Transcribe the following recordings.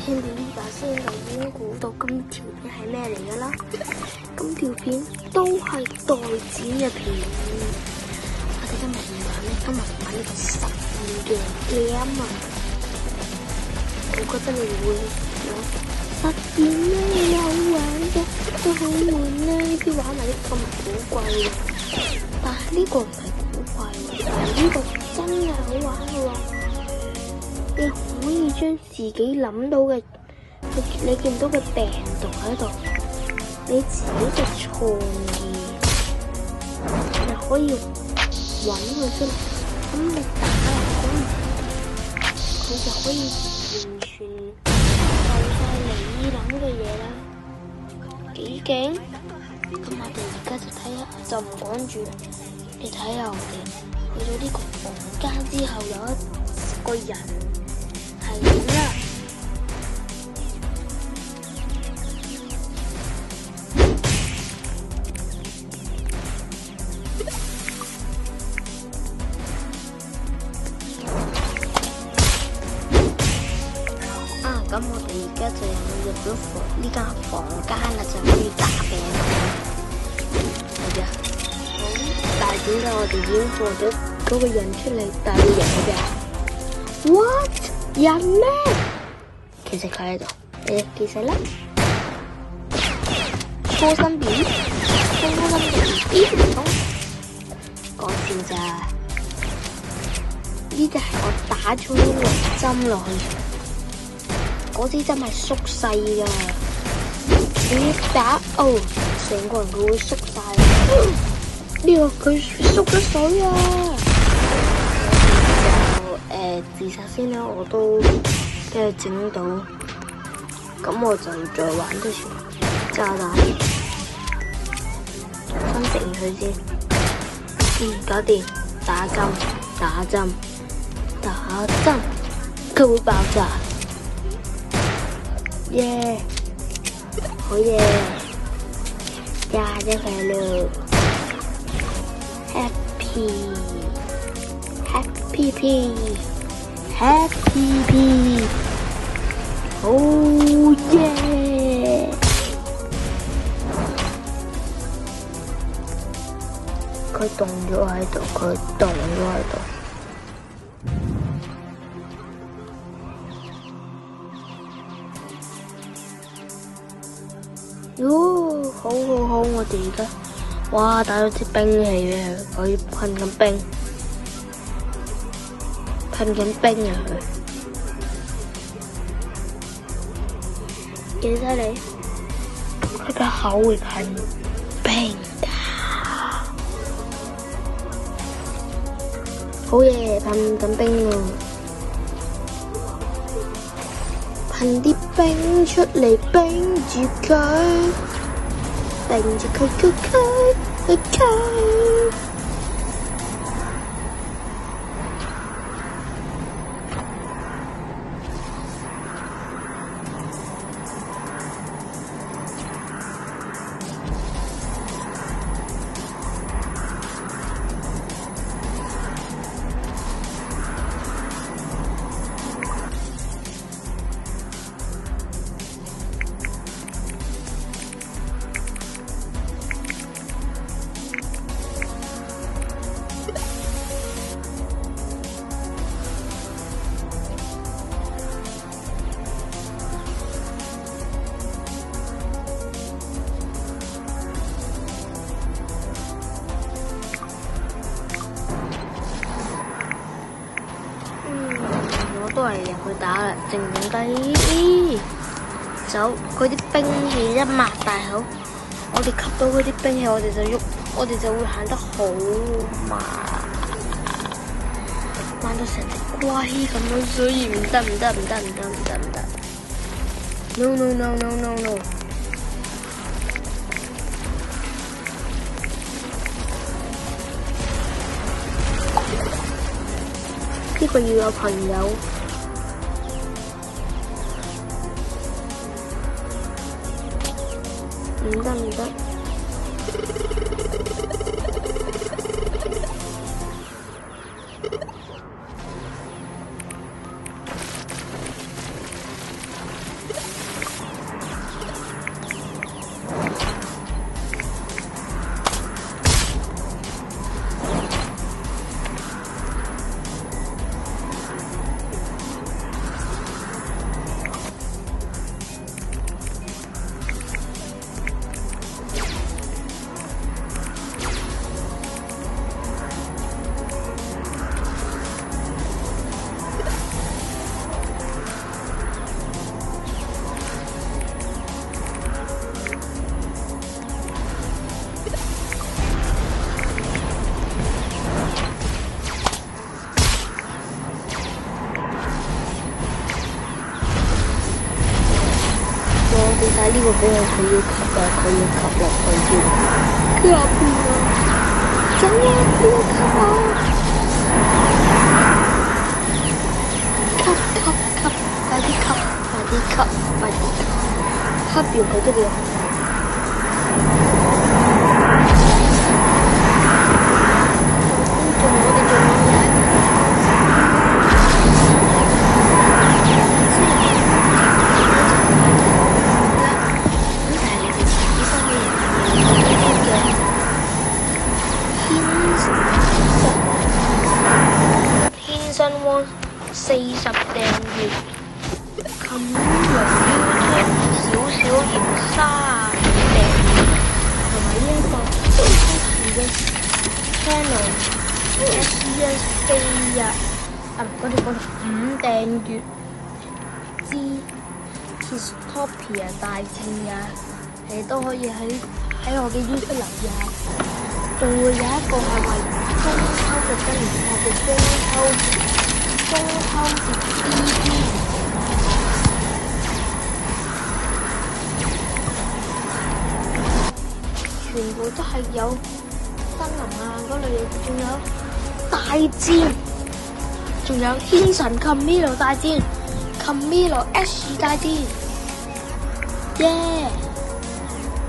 聽到呢把聲就已經估到今條片係咩嚟噶啦。今條片都係待剪嘅片。我哋今日玩呢個實驗嘅 game 啊！我覺得你哋會有實驗咧，有玩嘅都好悶咧，呢啲玩埋啲咁古怪嘅。但係呢個唔係古怪喎，但係呢個真係好玩嘅喎。你可以將自己諗到嘅，你見到嘅病毒喺度，你自己嘅創意，你可以揾佢出嚟，咁你打入佢就可以完全做晒你諗嘅嘢啦，幾勁！咁我哋而家就睇下，就唔講住啦。你睇下我哋去到呢個房間之後，有一個人係咁啦。咁我哋而家就入咗呢間房間啦，就可以打病啦。好，但係點解我哋已經放咗嗰個人出嚟，但係人嘅 ？What？ 人咩？其實佢喺度。其實咧，科森 B， 科森 B 唔通講笑咋？呢隻係我打咗啲針落去。嗰支針係縮細噶，你打成個人佢會縮晒。呢個佢縮咗水啊！我就自殺先啦，我都跟住整到，咁我就再玩多次炸彈，分析完佢先。搞掂，打針，佢會爆炸。耶！好嘢！炸咗佢咯 ！Happy P！ 好耶！佢凍咗喺度，喲，好，我哋而家，哇，打咗支兵器俾佢，可以噴緊兵啊佢，幾犀利！佢個口會噴兵㗎，好嘢，噴緊兵喎！噴啲冰出嚟，冰住佢。都係入去打啦，靜低走。佢啲兵器一擘大口，我哋吸到佢啲兵器，我哋就喐，我哋就會行得好慢，慢到成隻龜咁樣，所以唔得。No！ 呢個要有朋友。唔得。俾晒呢個俾我，佢要吸啊，佢要吸落去添。佢入邊啊，走啊，佢要吸啊！吸，快啲吸，快啲吸，快啲吸！吸完佢都要。40訂閱，琴日少少鹽30訂閱，同埋呢一個嘅 channel SES4日嗰度5訂閱之 Histopia 大戰呀，你都可以喺我嘅 YouTube 留言，仲會有一個係為中秋嘅新年，我嘅中秋節 BB， 全部都係有森林啊嗰類嘢，仲有大戰，仲有天神 Camilo 大戰 ，Camilo Ash 大戰，耶！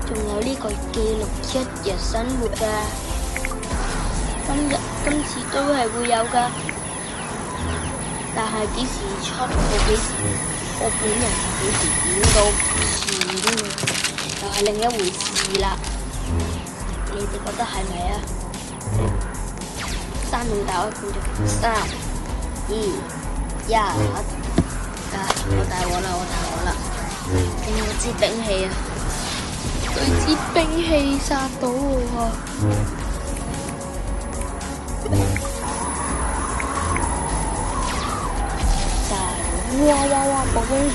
仲有呢個記錄1日生活㗎，今次都係會有㗎。但係幾時出到幾時，我本人幾時點到錢，就係另一回事啦。你哋覺得係咪啊？3秒打開盤就3、2、1，我大鑊啦！仲有支兵器啊，對支兵器殺到我啊！哇！暴風雨！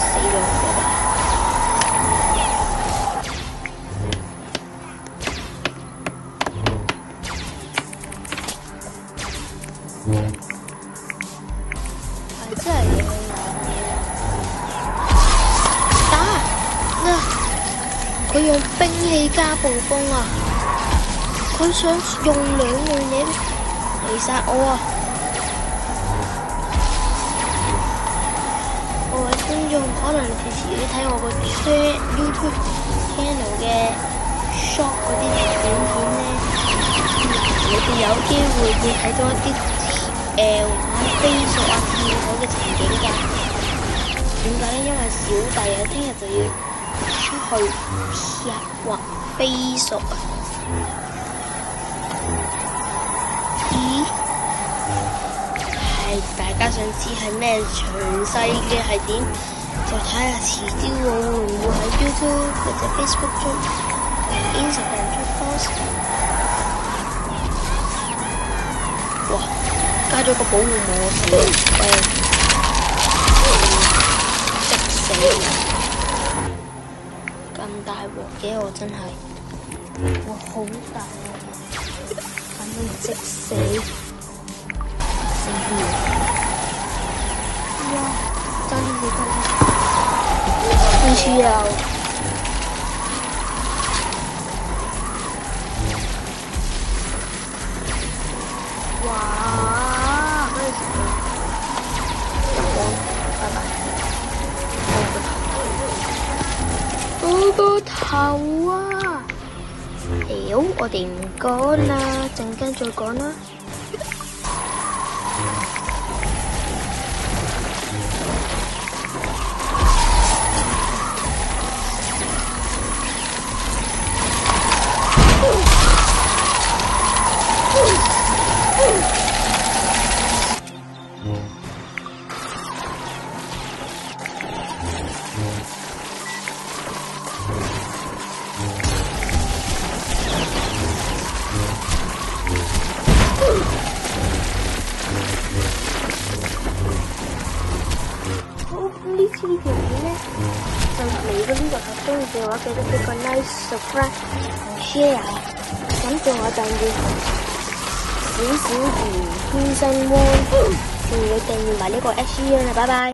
死咗佢吧！真係打佢用兵器加暴風啊！佢想用2樣嘢嚟殺我啊！各位觀眾，可能平時你睇我個 YouTube channel 嘅 short 嗰啲短片咧，你哋有機會會睇到一啲玩飛索啊、跳海嘅情景㗎。點解咧？因為小弟啊，聽日就要出去玩飛索啊！大家想知係咩詳細嘅係點，就睇下遲啲我會唔會喺 YouTube 或者 Facebook 中、Instagram 中 post。哇！加咗個保護網，直死人！咁大鑊嘅我真係，我好大鑊，咁樣直死！哇！爭啲冇得，唔似又哇！可以食到，拜拜。我個頭啊！屌，我哋唔講啦，陣間再講啦。呢條片咧就嚟到呢度，中意嘅話記得俾個 like、subscribe 同 share， 咁仲有就要少少甜天生汪。時要訂閱埋呢個 SG 啦，拜拜。